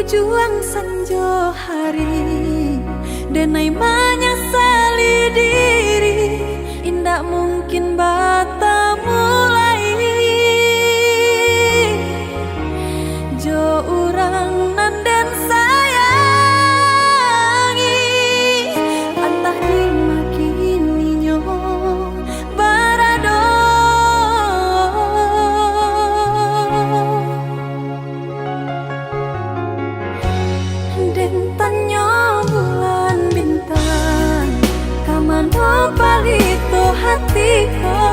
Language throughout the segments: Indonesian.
Juang sanjo hari denai menyesali diri, indak mungkin bata mulai jo urang nanden sayangi antah dimakininya barado. Dentannya bulan bintang kamano palito hatiku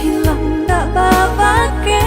hilang dak babake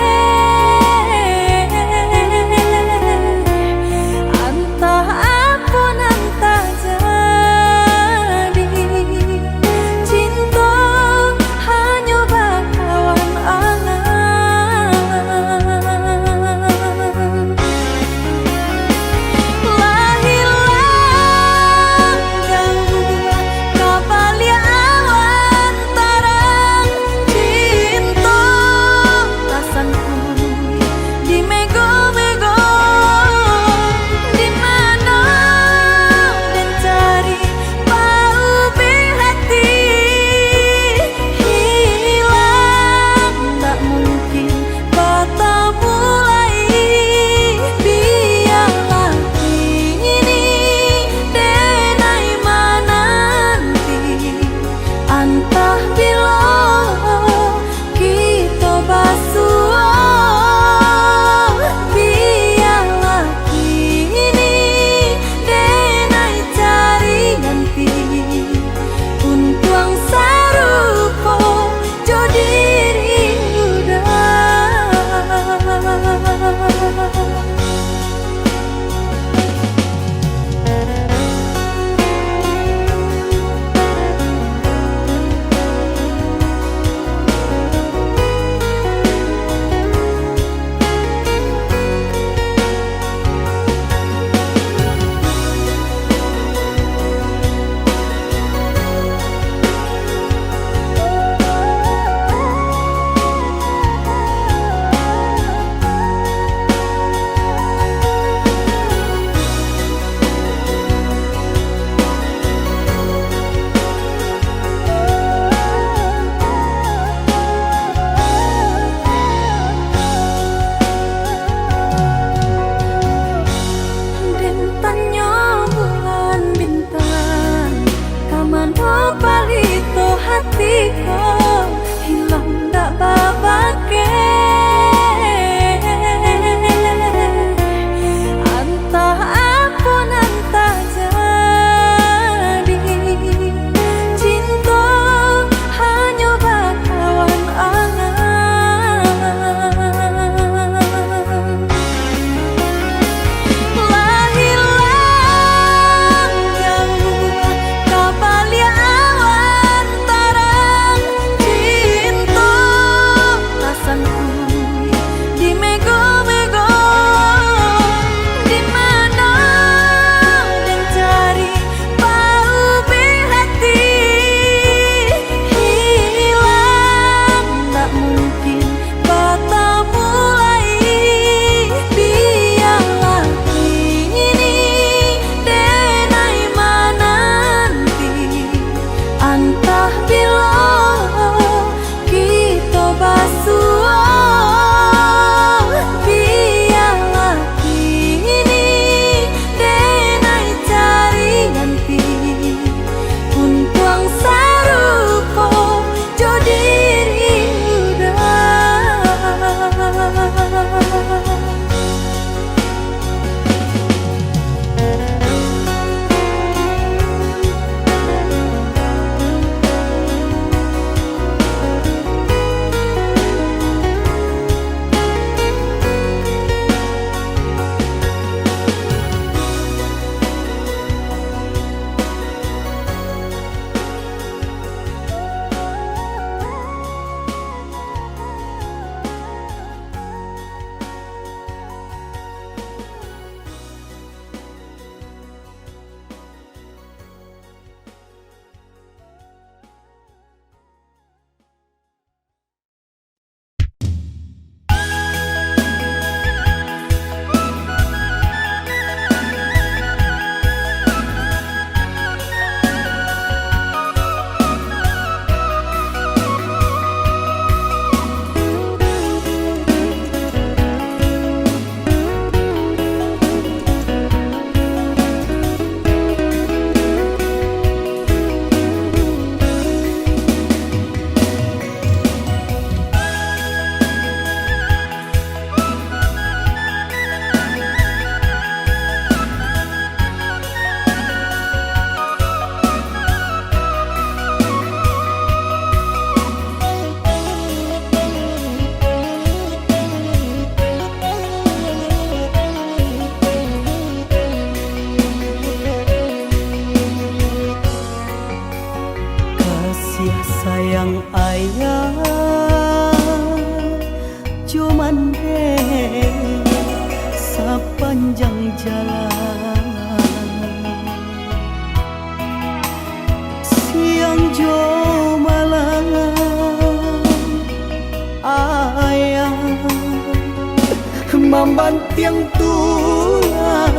tiang tulang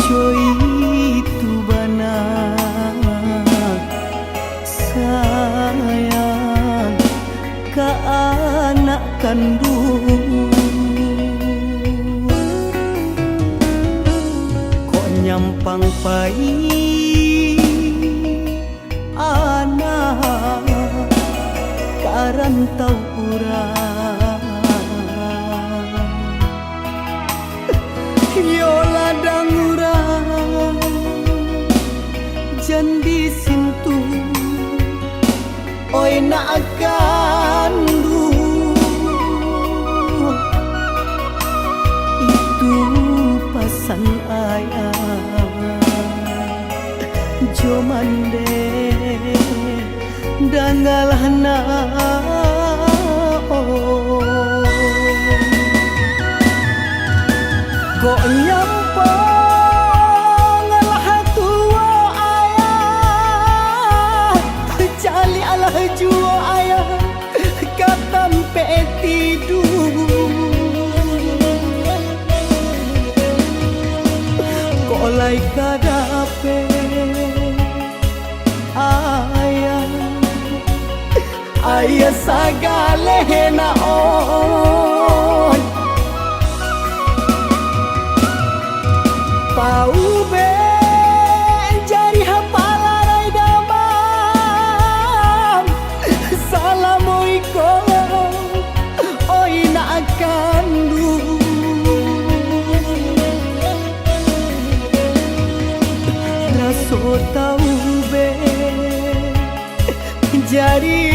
Joy itu banyak sayang ke anak kandung kok nyampang pai anak karantau urang yo ladang urang jandi sintu oi na akan itu pasan ayah jo mande dangalana kok nyampang lah tua ayah cali alah jua ayah katampe tidur kok lai kadape ayah sagale naon pau be jari hapalarai damam salamualaikum oi na akan raso tau be jari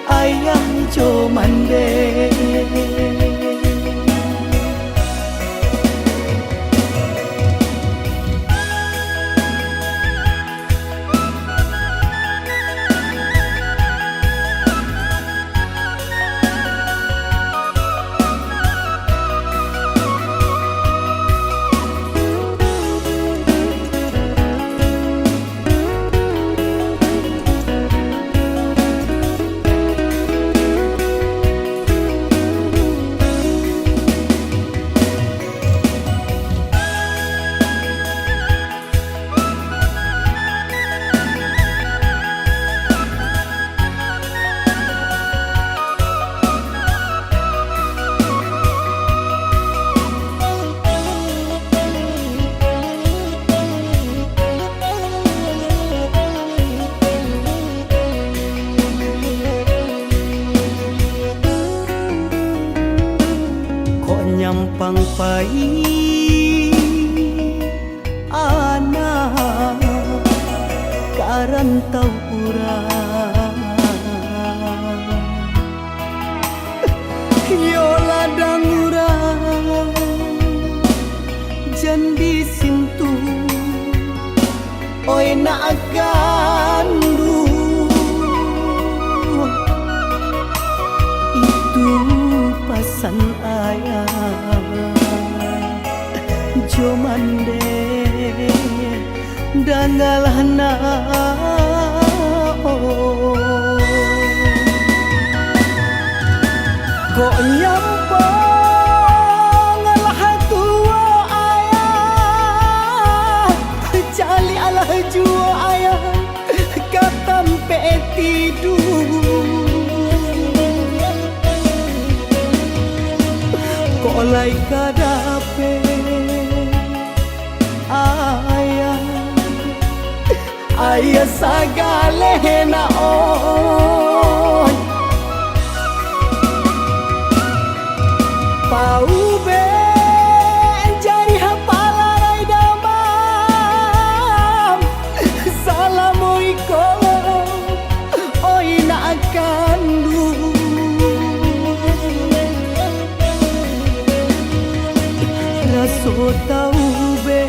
ayah jo mande nyampang pai anak karantau urang yo ladang urang jandi sintu oi na akan itu pasan ayah jo mande dangalana kok nyampang lah tua ayah cali alah jua ayah katampe tidur kok lai kadape ayah sagale naon pau be jari hapalarai damam salamualaikum oi na akan raso tau be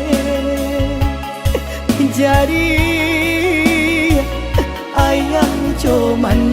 jari ayah jo man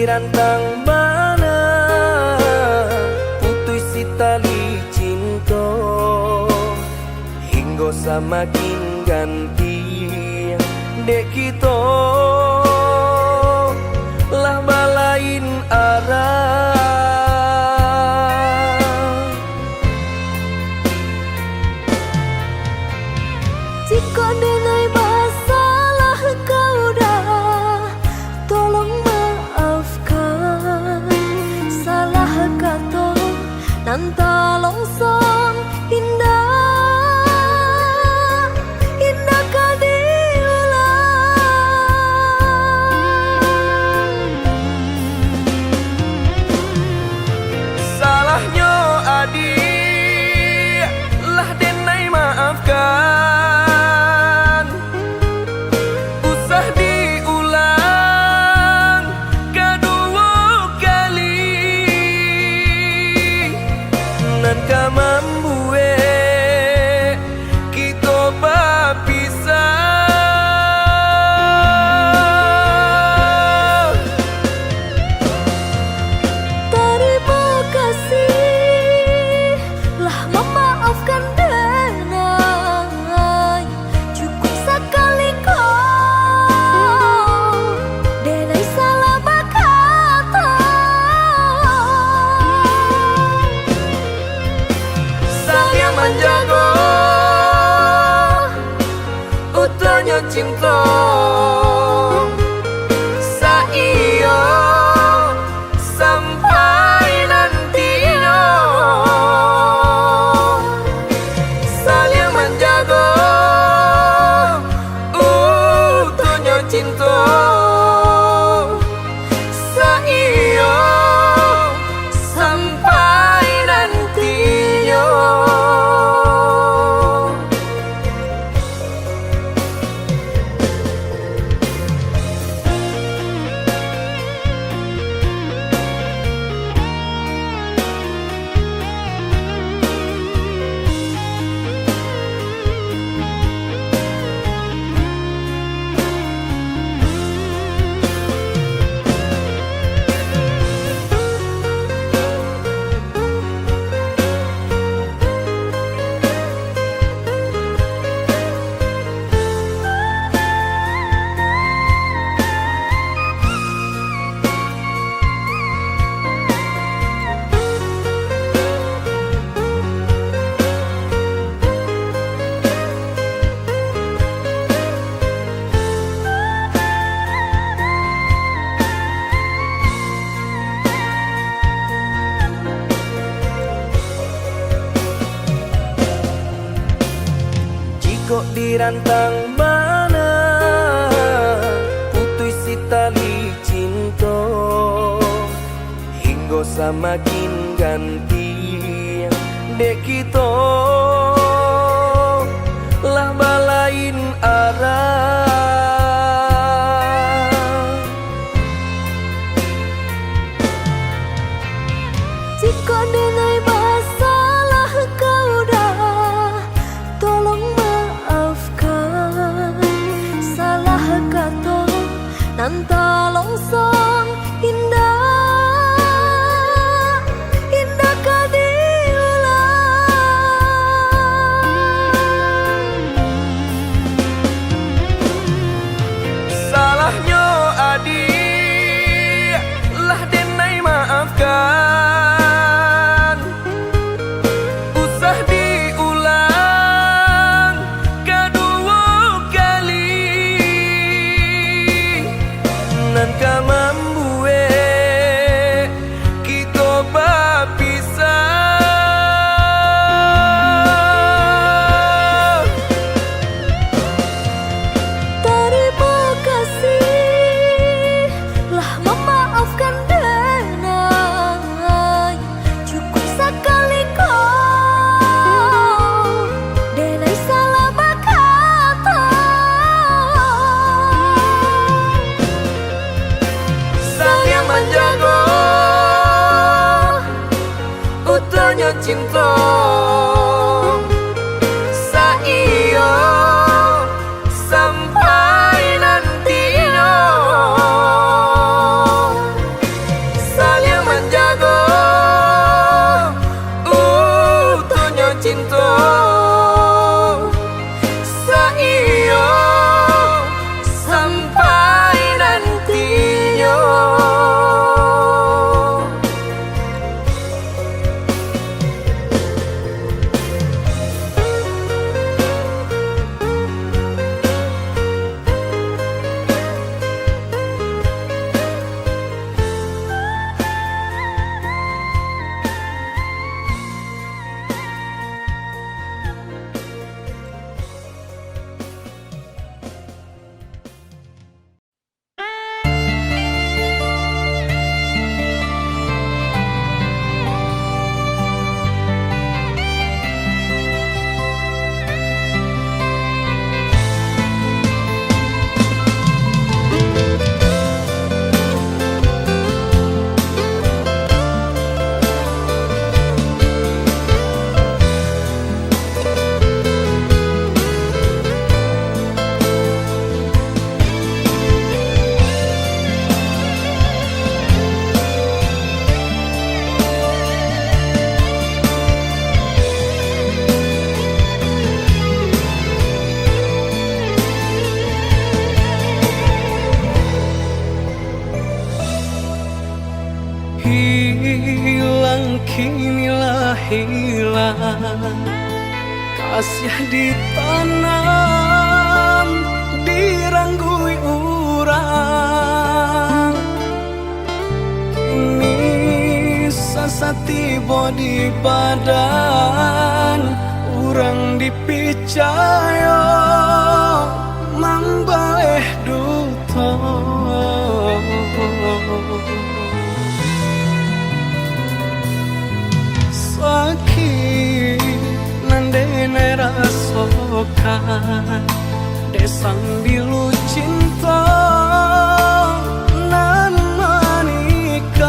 rantang mana putus si tali cinta hingga semakin ganti dek kita lah balain arah. Jika denai masalah kau dah, tolong maafkan. Salah kata nan tolong song indah, indah kau diulang. Salahnya adik lah denai maafkan. Ka membuat kita berpisah. Terima kasih lah memaafkan denai. Cukup sekali kau denai salah berkata. Yang menjaga utuhnya cinta saiyo sampai nantinya saling menjaga utuhnya cinta saiyo sampai nantinya. Kok di rantang mana putus si tali cinta hingga semakin ganti dek kita lah balain arah. Jika denai masalah kau dah, tolong maafkan. Salah kata nan tolong song indah, indah kau diulang. Salahnya adik lah denai maafkan. Dan kau membuat kita berpisah. Terima kasih lah memaafkan denai. Cukup sekali kau denai salah berkata. Menjaga utuhnya cinta saiyo sampai nantinya Hilang kinilah hilang, kasih ditanam diranggui urang. Kini sasa tiba di badan, urang dipicaya mambaleh duto. Sakit nandene rasokan, desang bilu cinta nan manikang.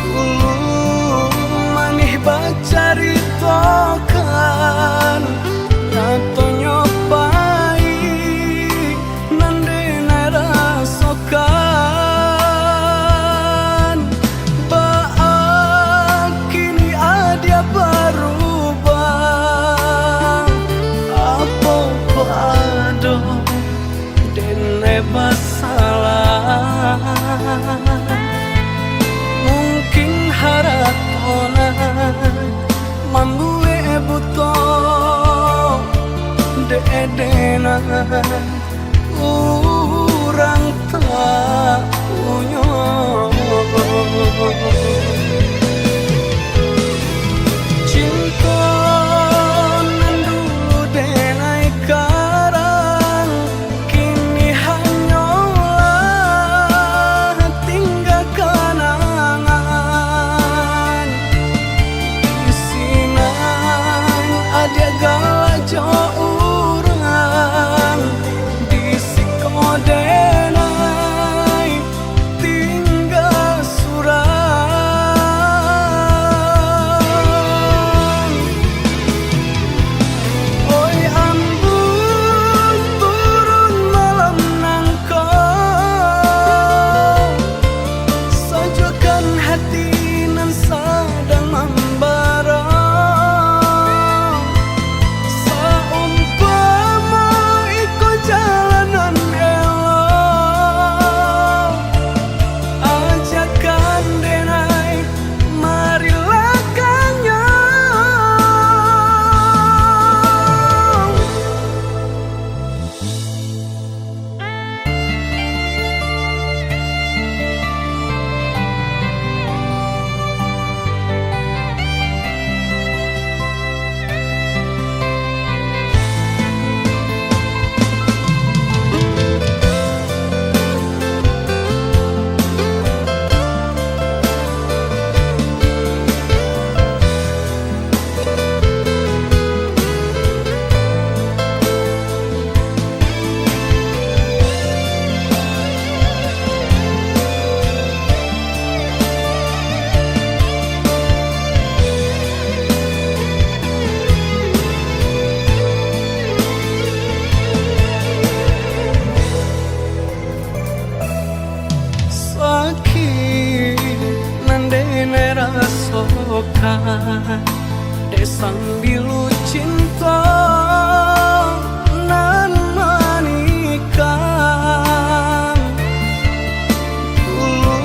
Dulu manih bacaritokan, nato nyopai nandene rasokan. Masalah mungkin haratona mambue buto deedena urang tak punya. Cinta nan dulu denai karang, kini hanyalah tinggal kenangan. Isinan ada galajo urang, disikodenai tinggal surang. Oi ambung turun malam nangkau, sajukan hati nan sadang membara. Saumpama iko jalanan elok, ajakan denai marilah kanyang. Sakit nandene rasokan, desang bilu cinta nan manikang. Dulu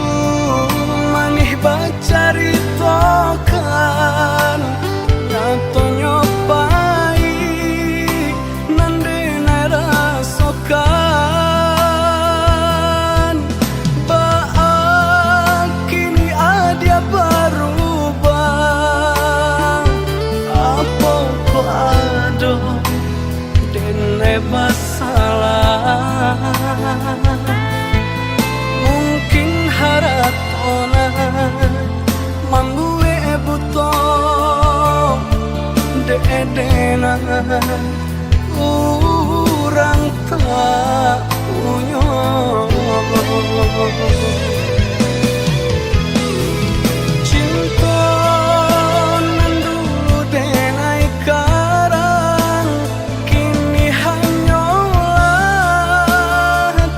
manih bacaritokan, nato nyopai nandene rasokan. Masalah mungkin haratona mambue buto deedena urang tak punya. Cinta nan dulu denai karang, kini hanyalah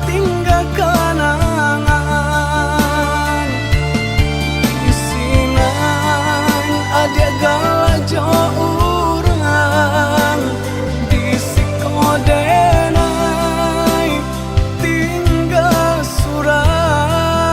tinggal kenangan. Isinan ada galajo urang, disikodenai tinggal surang.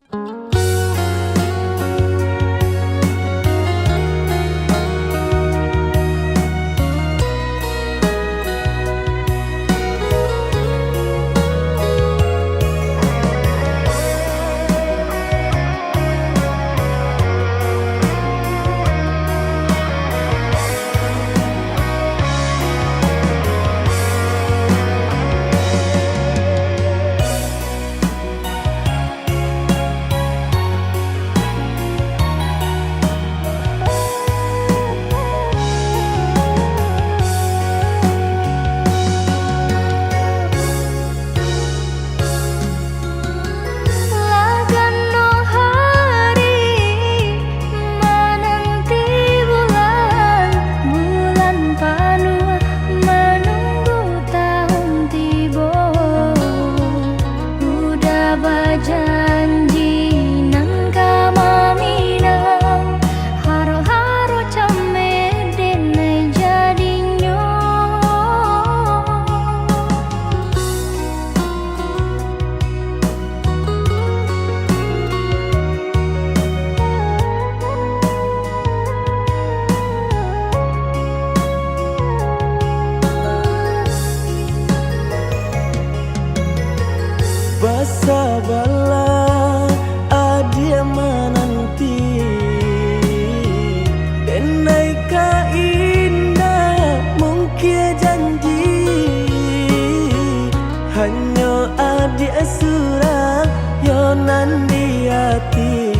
Lagano hari menanti bulan, bulan penuh menunggu tahun tiba. Udah berjanji nang kamaminang, haro-haro camed denai jadinya. Bersabarlah adia menanti, denai ka indah mungkin janji. Hanya adia surah yonan di hati,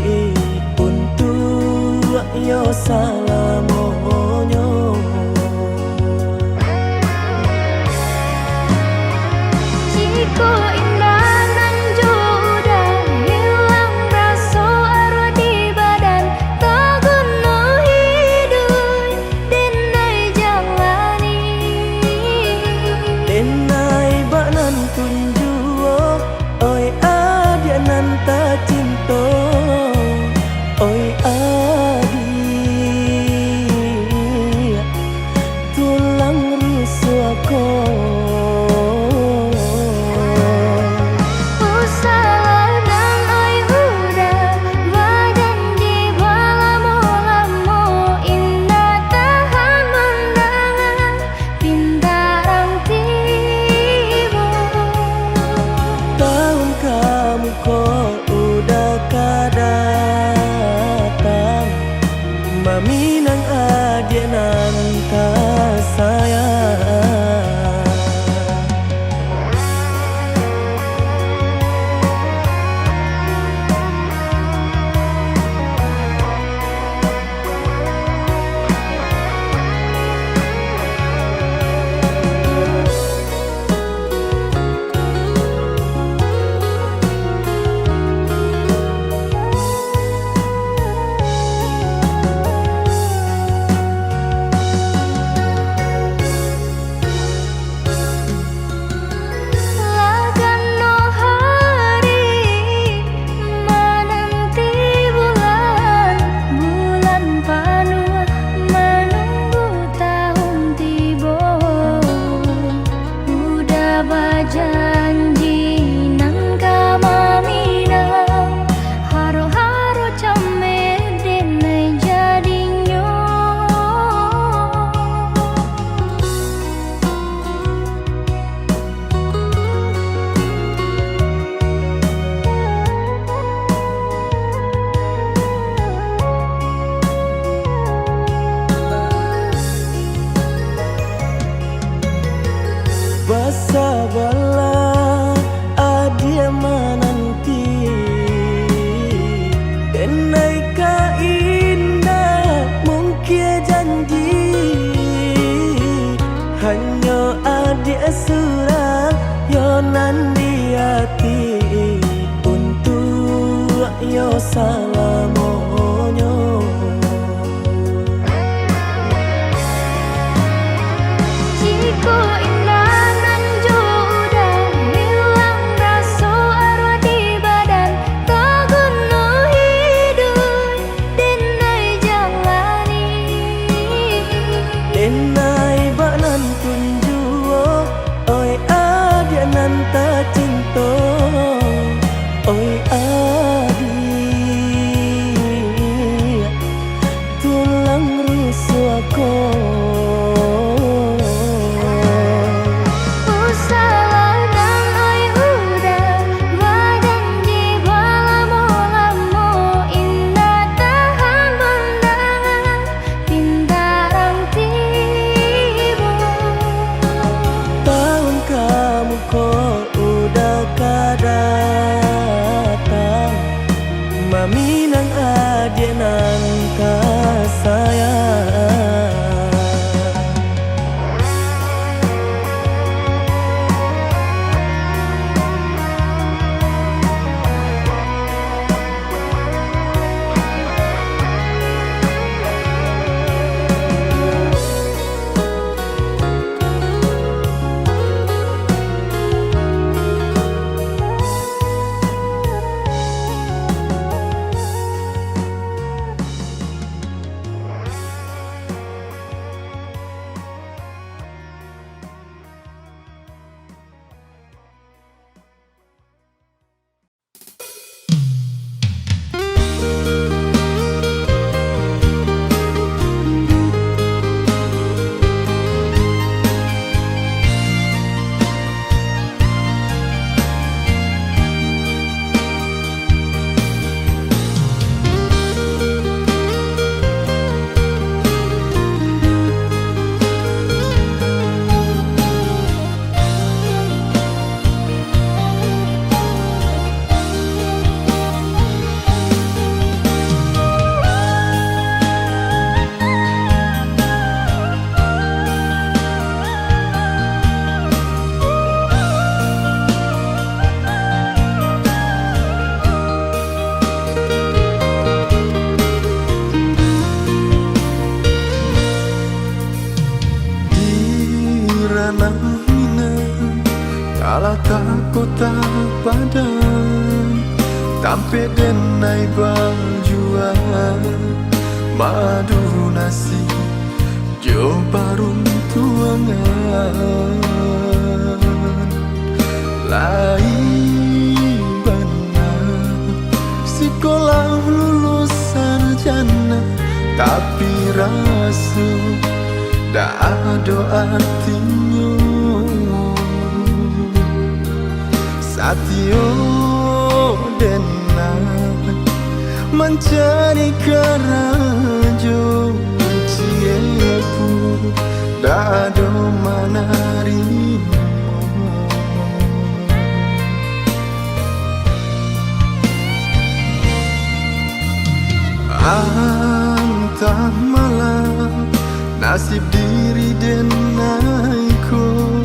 untuk yo salamonyo. Jiko indah nan udah hilang rasa arwah di badan, tak guna hidup denai jalani. Denai banan tunjuo, oi adia nan tak cinta, oi adia tulang rusakku. Usaha dan oi udah berjanji berlamu-lamu, indah tahan mendangan pintarang tiba. Tahun kamu kok udah kadatang, maminang adia nan tak sayang. ko Usalah dan ai udah badan di balamu-lamu indah tahan pandangan pintarang tibu tahun kamu kok udah kadatang maminang adienan ka sayang Alata kota Padang Tampe denai baljuan Madu nasi Jo barun tuangan Lai benar Sekolah lulus sarjana Tapi rasu Dah doa artinya Satyo denai mencari kerajo ciepu dado manarimo antah malam nasib diri denaiku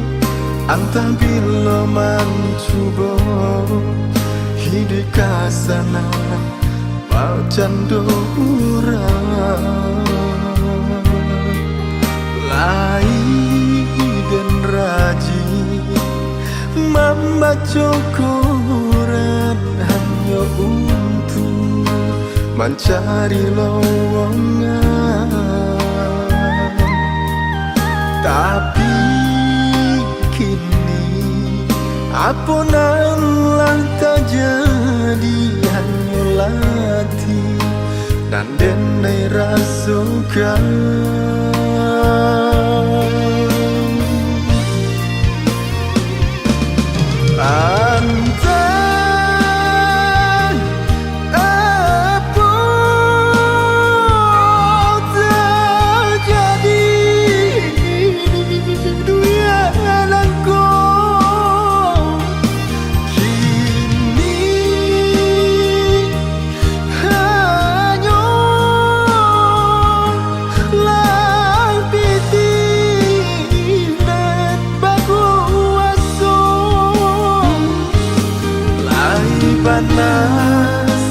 Antah bila mancubo hidup kasana Balcando urang Lai dan raji Membaca Quran hanya untuk mencari lowongan Tapi apunanlah tak jadi hanya latih dan denai rasukan Antang apa terjadi dunia langko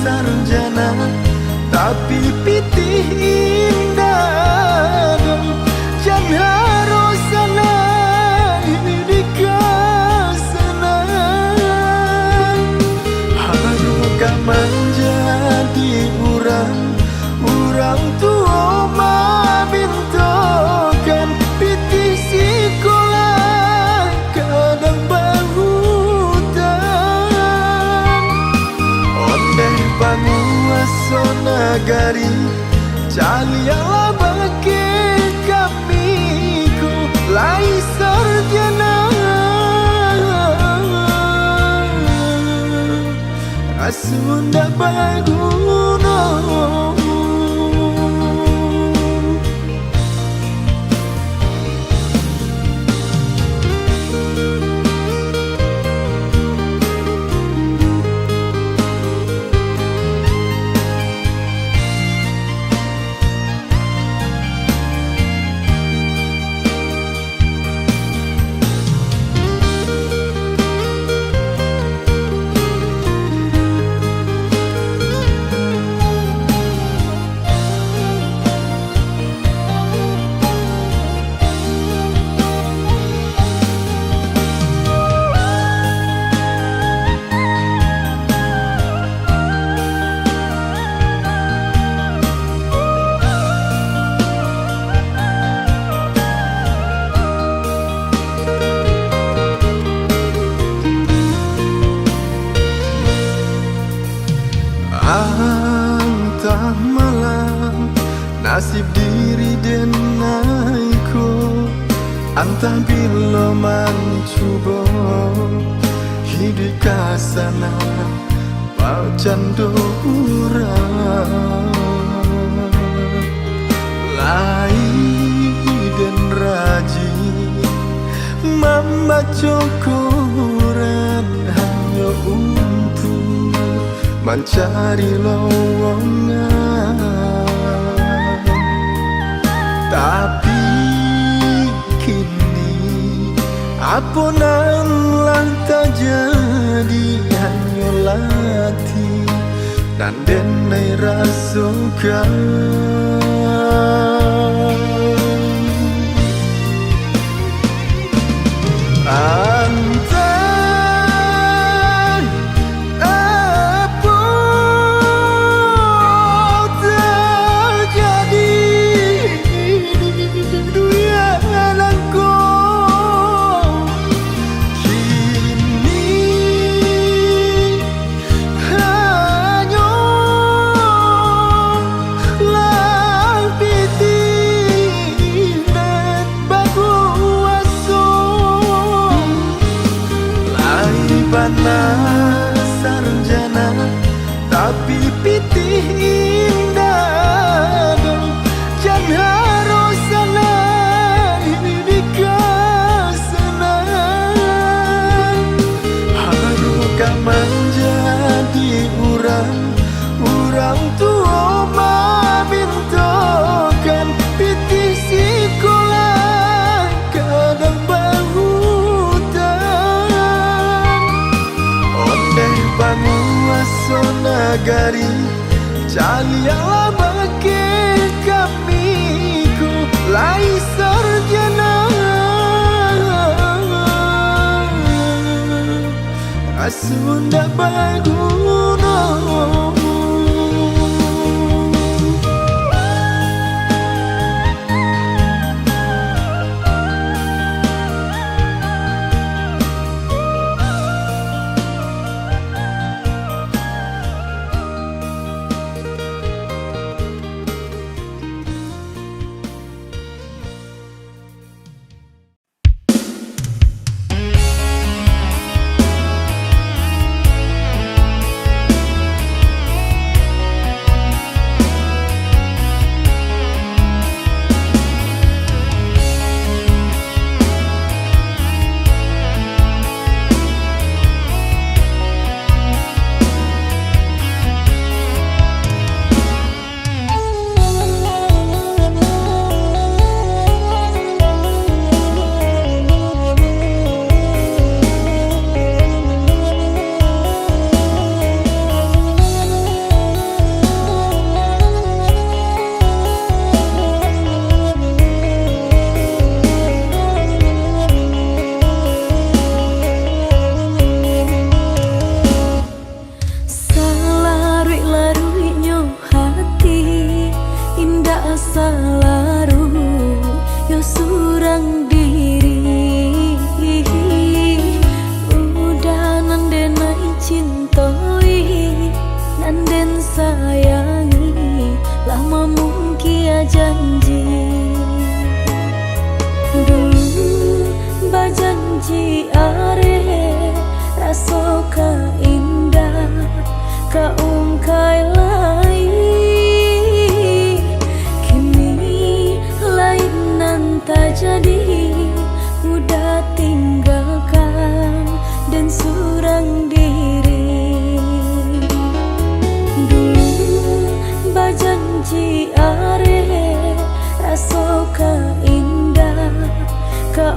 sarjana tapi pitih indah jangan harus sana di kasana harus menjadi orang tua mabintokan pitih sekolah kadang banguaso nagari caliala bagi lai sarjana Asunda baguna Antah malam nasib diri denaiku Antah bila mencuba hidup kasana Bau candu urang Lai dan raji membaca Quran hanya untuk mencari lowongan Tapi kini apunanlah tak jadi hanya latih dan denai rasukan sarjana tapi pitih indah jan harusana ini kasanan haruka menjadi urang tua mabintokan pitih sekolah kadang banguaso nagari calialah bagi kamiku lai sarjana asunda baguna janji are raso ka indah ka kai lai kini lain nan tak jadi udah tinggalkan dan surang diri dulu bajanji are raso ka indah ka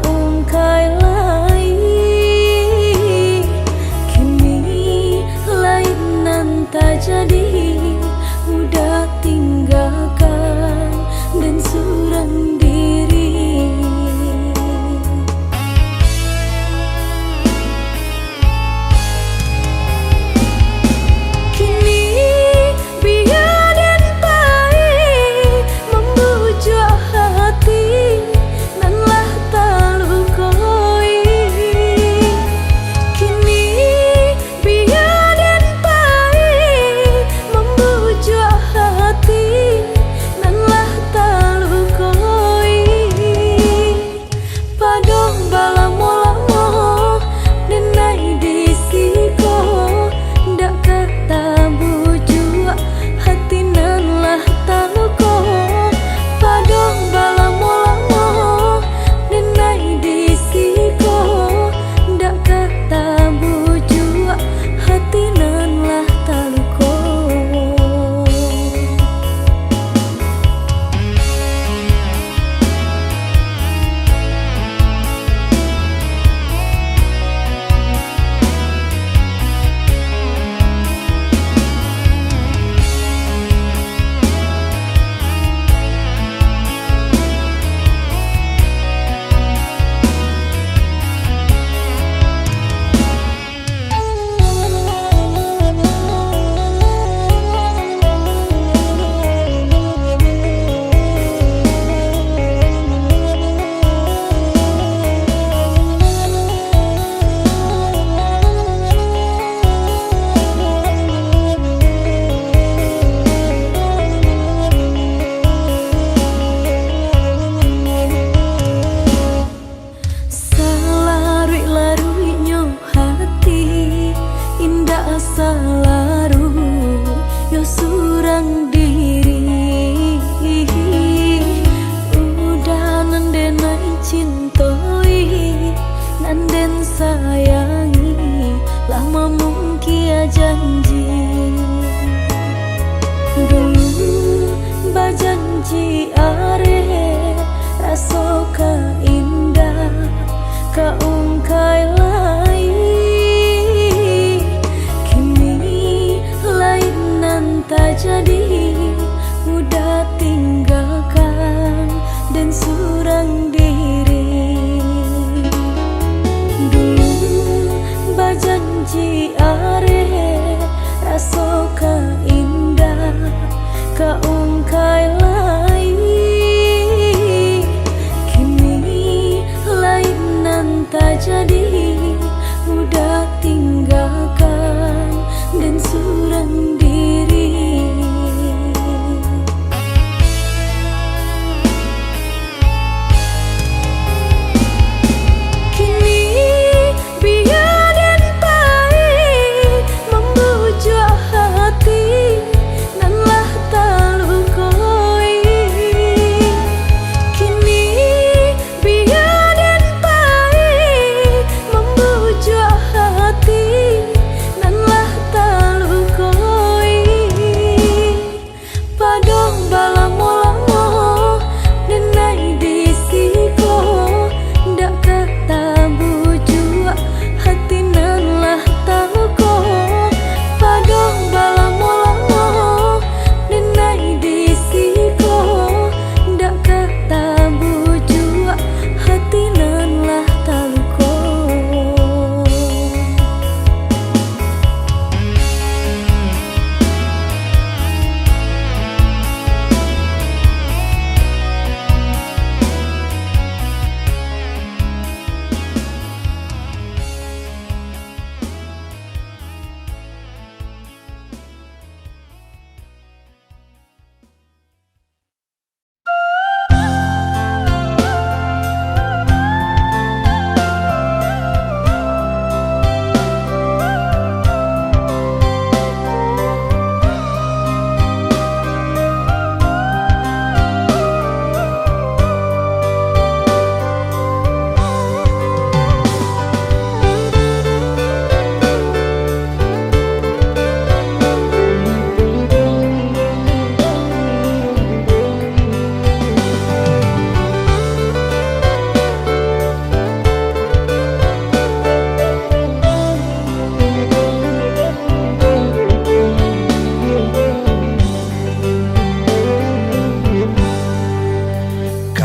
kai lai kini lain nan tak jadi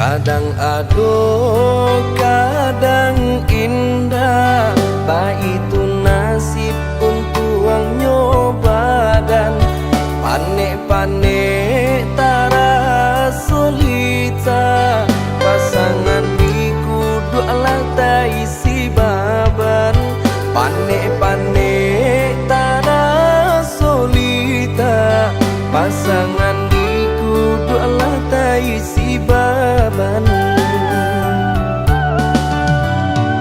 Kadang aduh, kadang indah, itu nasib untuk nyoba dan panek-panek tara solita. Pasangan diku dua lantai si baban, panek-panek tara solita. Pasangan diku dua lantai si baban.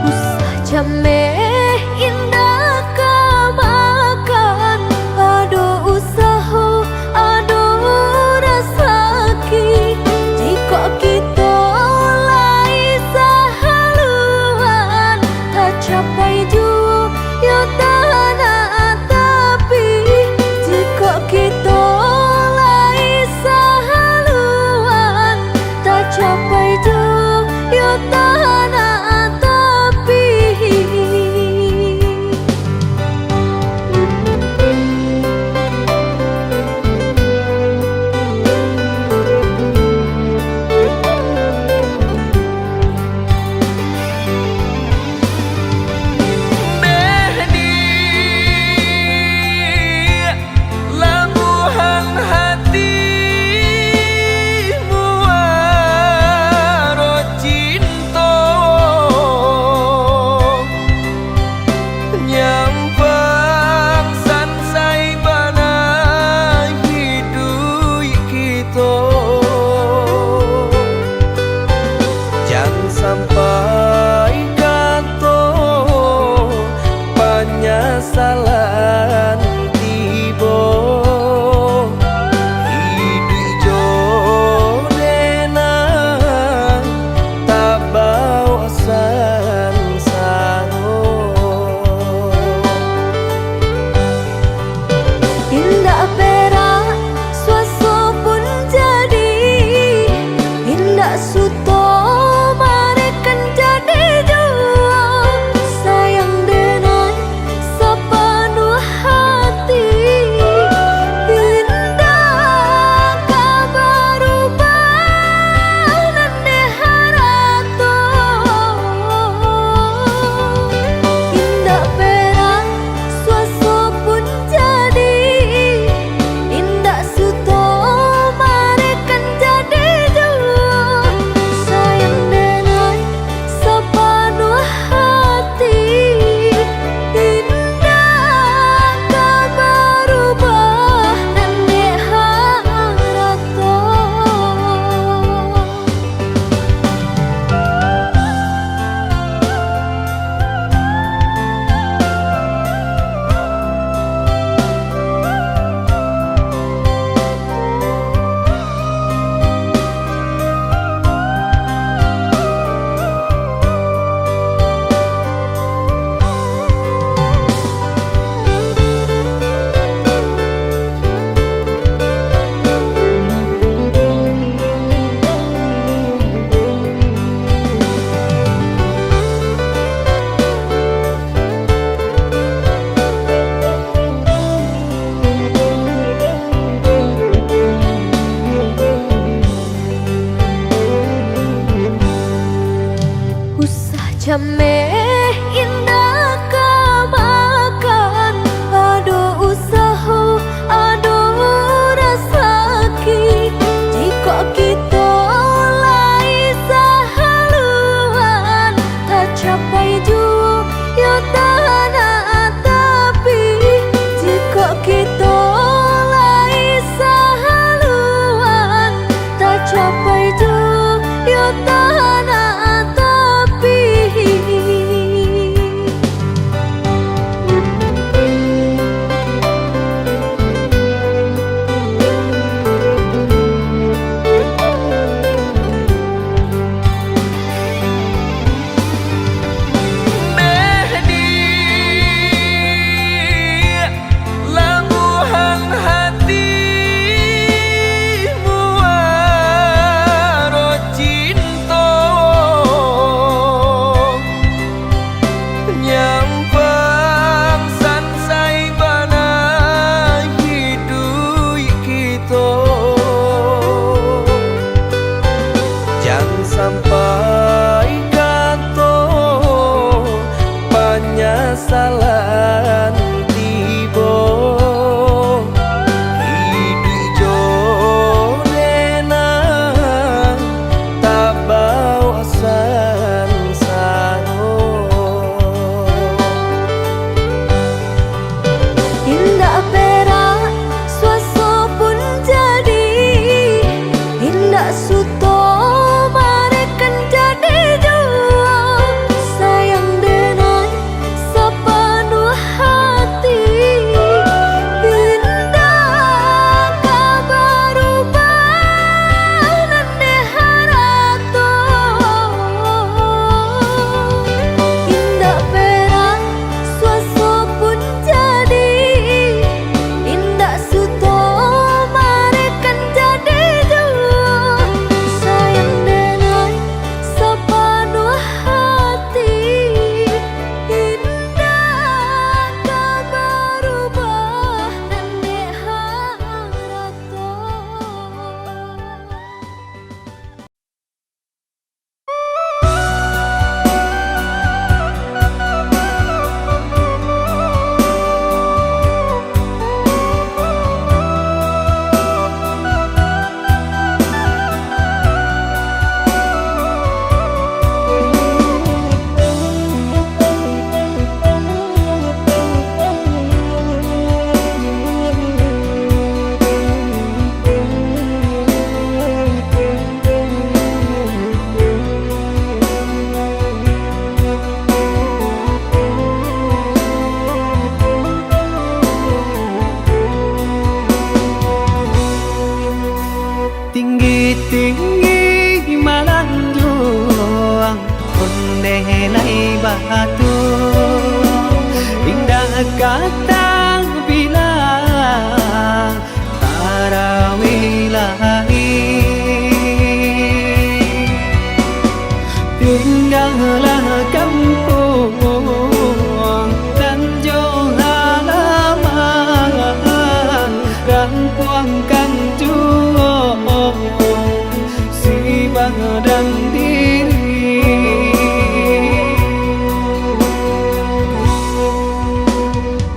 Usah jameh indah kamakan, aduh usaha, aduh rasaki. Jika kita lai sahaluan, tak capai jua ya tanah tapi. Jika kita lai sahaluan, tak capai jua ya tanah tapi. Labuhan hatimu waro cinta, nyampang sansai bana hidup kita. Jangan sampai kata penyesalan tiba. Hidup jodena tak bawa sansaro. Indah perak suaso pun jadi, indah suto marekan jadi jua. Sayang dengan sepenuh hati, indah kabar ubah nande harato. Indah perak suaso pun jadi, indah suto marekan jadi jua. Sayang dengan sepenuh hati, indah kabar ubah nande harato. Usah jameh indah kamakan, aduh usaha, aduh rasaki. Jika kita lai sahaluan, tak capai jua ya tanah tapi. Jika kita lai sahaluan, tak capai jua ya tanah tapi. helai batu indah kata bilang tarawih lahi tinggallah kampung Tanjung halaman Rampuang Kanjung si badan diri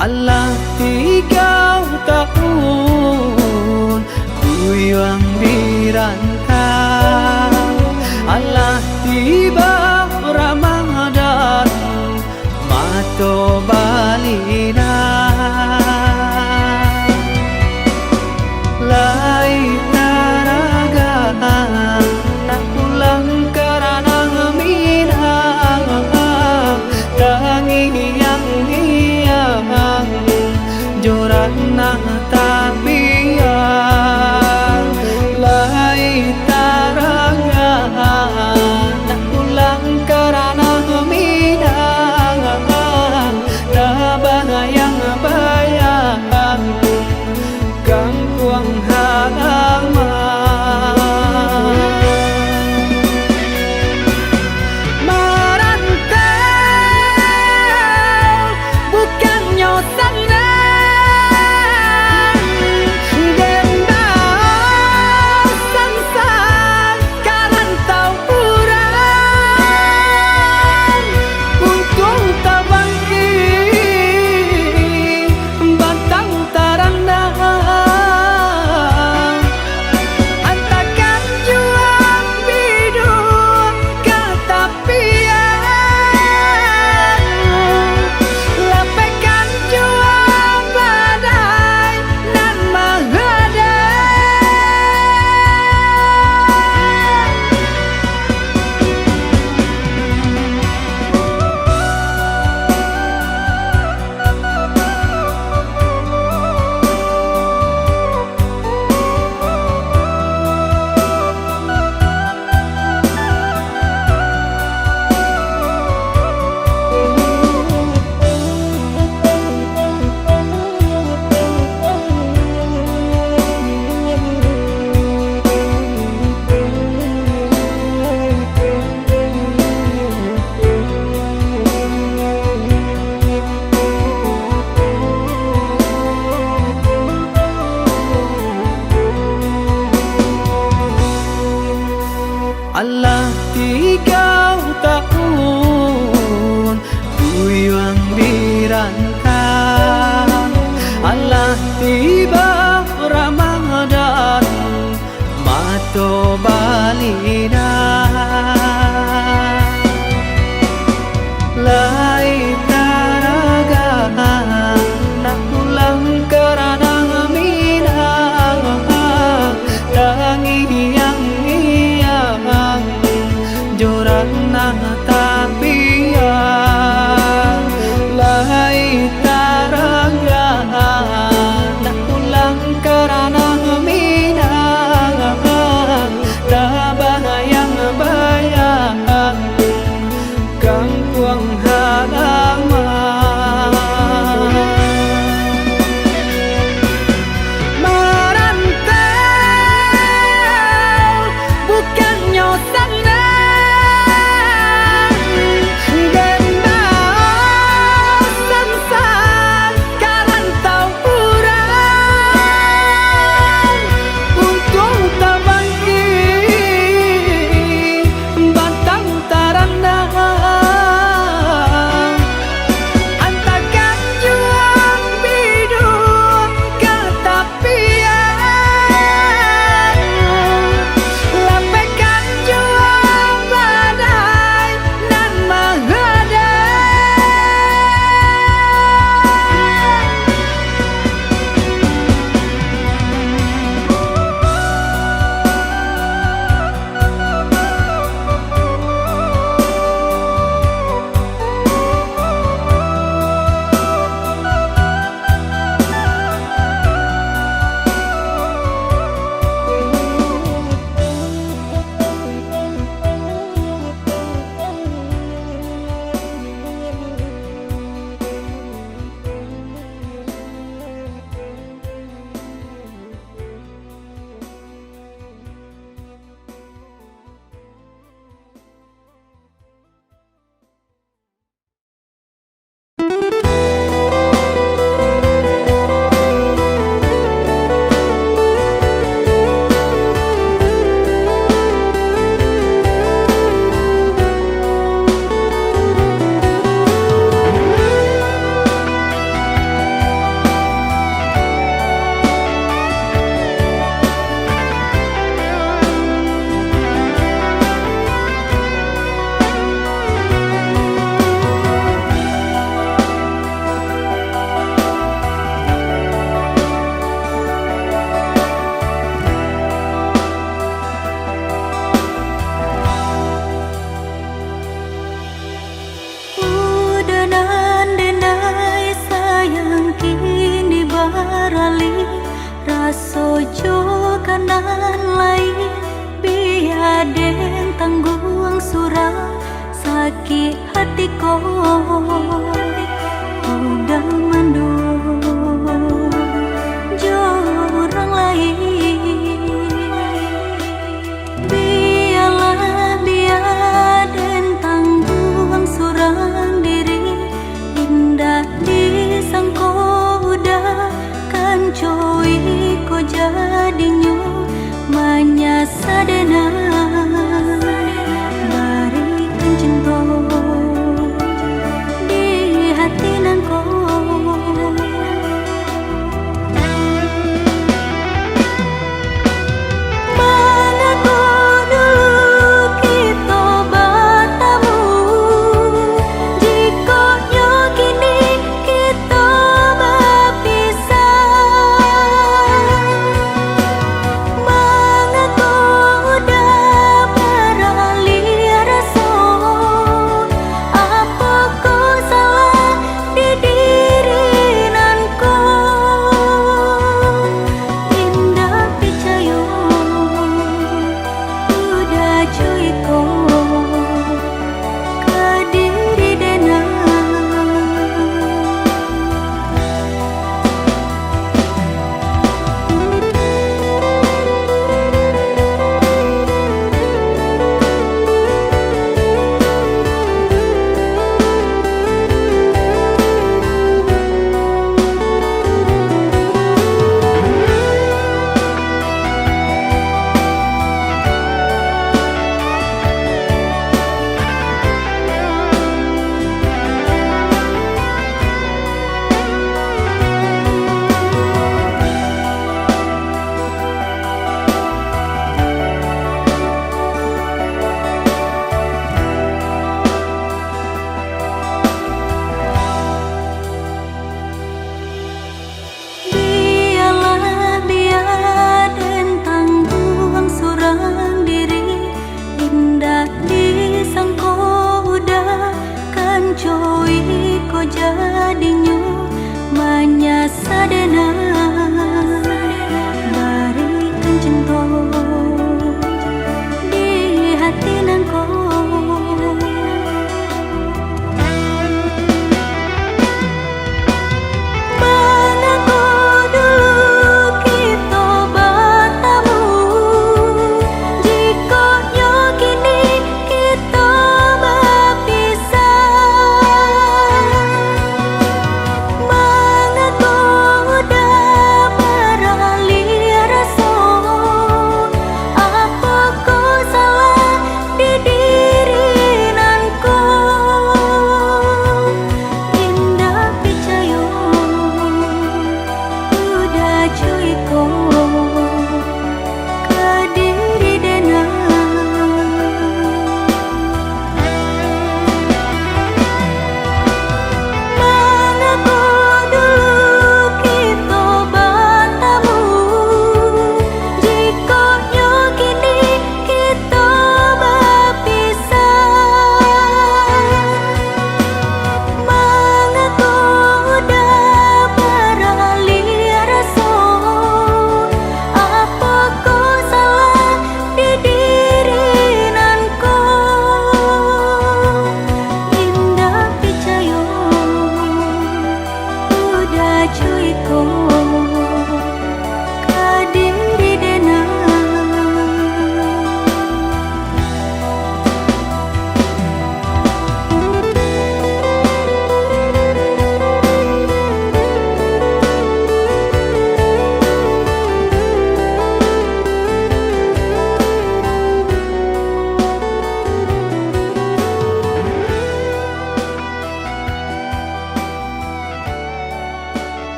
Allah 3 tahun kuyang dirantau Allah tiba Ramadan mato balina lai taraga nak pulang karena minang tangi yang hiang joran tapian lai taraga nak pulang karena minang bayang kampung halaman merantau bukannya senang dendam sangsan karantau urang untung tabangki bantang tarandang antakan juang bidung katapian lapekan juang badai nan Allah 3 tahun kuyang dirantau Allah tiba Ramadan mato balina lai taraga nak pulang karena minang tangi yang hiang joran tapi nan lain biaden tanggung surah sakit hati ko udah mandul jorang lain biarlah biaden tanggung surang diri indah disangko udah kan coy ko jadinya manyasadana barikan cinta di hati nangko mengaku dulu kita bertemu jika kini kita berpisah mengaku udah beralih rasa apa ku salah di diri nanku indah percaya udah cuy ko ke diri dena biarlah biaden tanggung surang diri indah disangko udah kan coy ko jadinya manyasadana barikan cinta di hati nangko mengaku dulu kita bertemu jika kini kita berpisah mengaku udah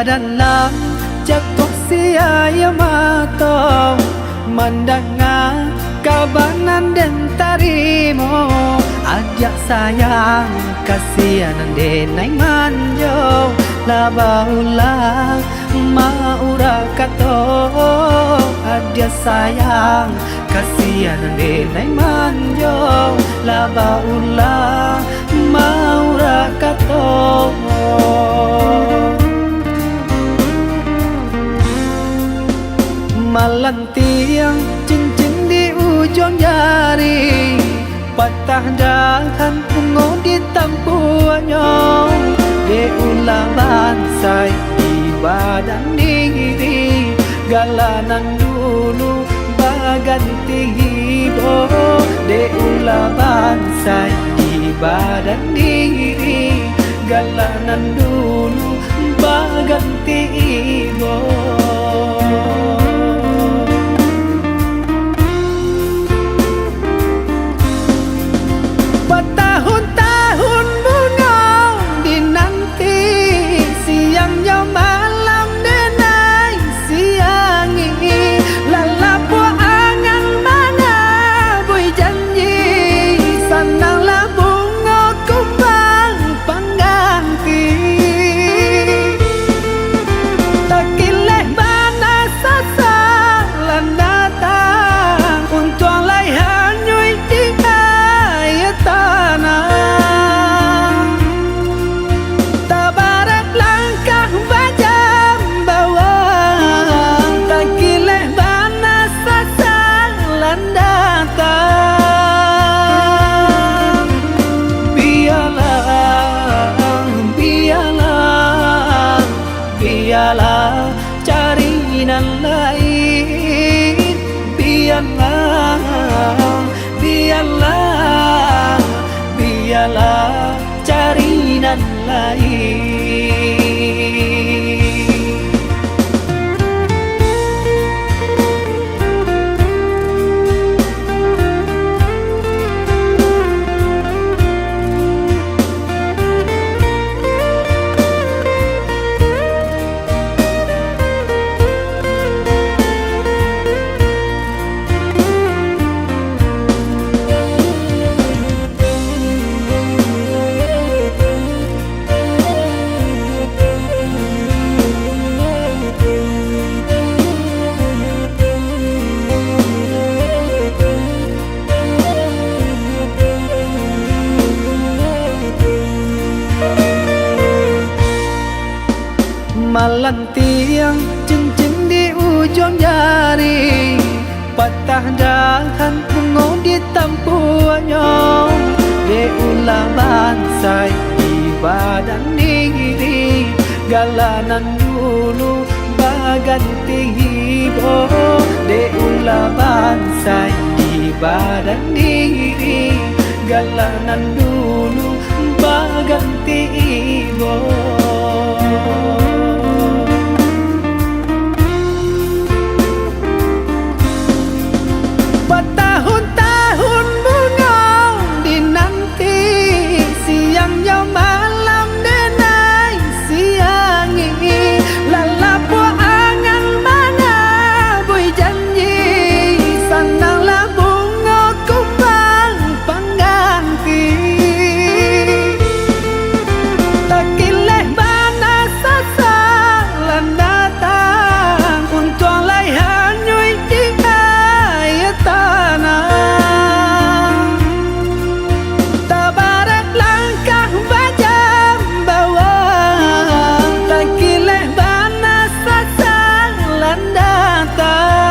dalam jatuh sia mata mendengar kabanan dan tarimo ajak sayang kasihan denai manjo labaulah maura kato ajak sayang kasihan denai manjo labaulah maura kato malantiang cincin di ujung jari patah dahan ungu di tampuannya de ulah bansai di badan diri galanan dulu baganti hibo de ulah bansai di badan diri galanan dulu baganti hibo tahun-tahun bunga dinanti siangnya malam denai siangi lalapu angan mana boy janji sananglah bunga kumbang pengganti takileh mana sasalan datang untuk laihan nyui di ayat tanah tabarak langkah bajam bawang takileh bana sasalan datang biarlah carinan lain biarlah carinan lain malantiang cincin di ujung jari patah dahan ungu di tampuannya de ulah bansai di badan diri galanan dulu baganti hibo de ulah bansai di badan diri galanan dulu baganti hibo tahun-tahun bunga dinanti siangnya malam denai siangi lalapu angan mana boy janji sananglah bunga kumbang pengganti takileh bana sasalan datang untuk laihan nyui di ayat tanah tabarak langkah bajam bawang takileh bana sasalan datang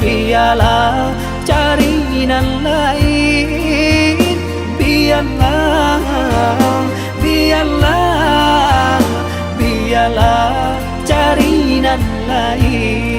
biarlah carinan lain biarlah carinan lain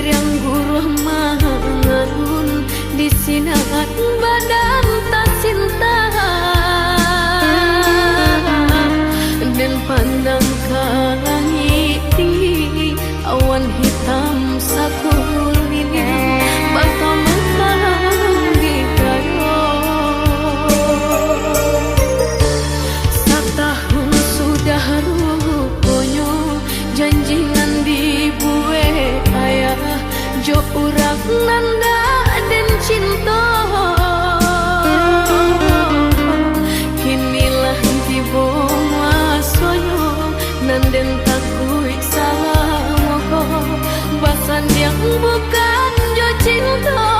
yang guruh manganun di sinar badan tak cinta dan pandang ke langit tinggi awan hitam sakuliling bakal menghalang di gayo. Setahun sudah rupanya janjian dibuat ayah jo urang nanda dan cinta. Kinilah tiba masanya nanden takui salah moho basan yang bukan jo cinta.